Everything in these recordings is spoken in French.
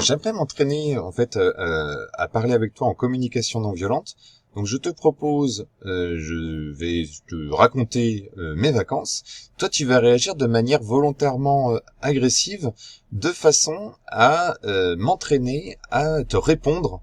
J'aimerais m'entraîner en fait à parler avec toi en communication non violente. Donc je te propose, je vais te raconter mes vacances. Toi, tu vas réagir de manière volontairement agressive, de façon à m'entraîner à te répondre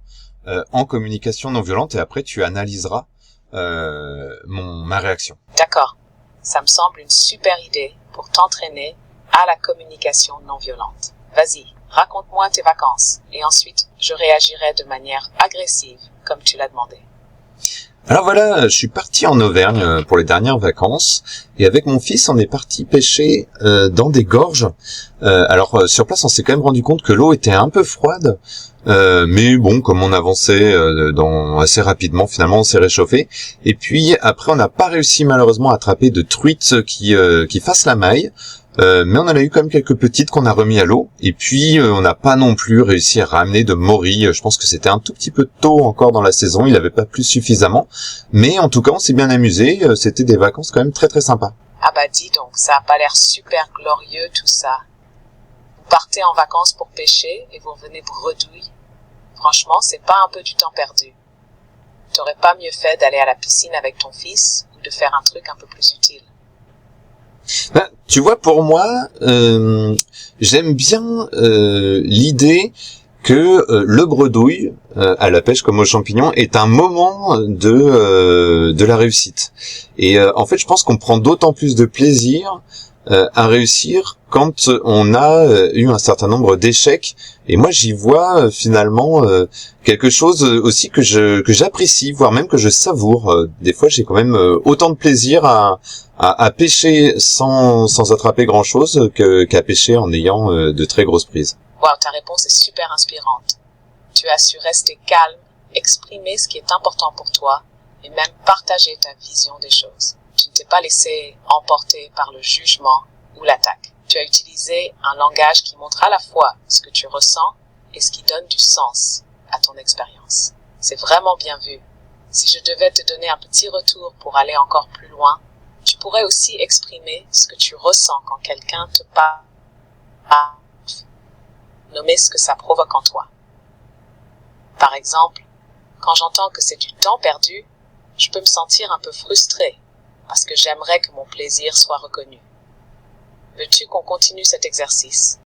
en communication non violente, et après tu analyseras ma réaction. D'accord. Ça me semble une super idée pour t'entraîner à la communication non violente. Vas-y, raconte-moi tes vacances et ensuite je réagirai de manière agressive comme tu l'as demandé. Alors voilà, je suis parti en Auvergne pour les dernières vacances, et avec mon fils on est parti pêcher dans des gorges. Sur place on s'est quand même rendu compte que l'eau était un peu froide, mais bon, comme on avançait assez rapidement, finalement on s'est réchauffé. Et puis après on n'a pas réussi malheureusement à attraper de truites qui fassent la maille. Mais on en a eu quand même quelques petites qu'on a remis à l'eau, et puis on n'a pas non plus réussi à ramener de morilles. Je pense que c'était un tout petit peu tôt encore dans la saison, il n'avait pas plu suffisamment, mais en tout cas on s'est bien amusé. C'était des vacances quand même très très sympas. Ah bah dis donc, ça a pas l'air super glorieux tout ça. Vous partez en vacances pour pêcher et vous revenez bredouille. Franchement, c'est pas un peu du temps perdu. T'aurais pas mieux fait d'aller à la piscine avec ton fils ou de faire un truc un peu plus utile. Ben, tu vois, pour moi, j'aime bien l'idée que le bredouille, à la pêche comme aux champignons, est un moment de la réussite. Et en fait, je pense qu'on prend d'autant plus de plaisir à réussir quand on a eu un certain nombre d'échecs. Et moi, j'y vois finalement quelque chose aussi que j'apprécie, voire même que je savoure. Des fois, j'ai quand même autant de plaisir à pêcher sans attraper grand chose qu'à pêcher en ayant de très grosses prises. Wow, ta réponse est super inspirante. Tu as su rester calme, exprimer ce qui est important pour toi et même partager ta vision des choses. Tu ne t'es pas laissé emporter par le jugement ou l'attaque. Tu as utilisé un langage qui montre à la fois ce que tu ressens et ce qui donne du sens à ton expérience. C'est vraiment bien vu. Si je devais te donner un petit retour pour aller encore plus loin, tu pourrais aussi exprimer ce que tu ressens quand quelqu'un te parle. Nommer ce que ça provoque en toi. Par exemple, quand j'entends que c'est du temps perdu, je peux me sentir un peu frustrée parce que j'aimerais que mon plaisir soit reconnu. Veux-tu qu'on continue cet exercice?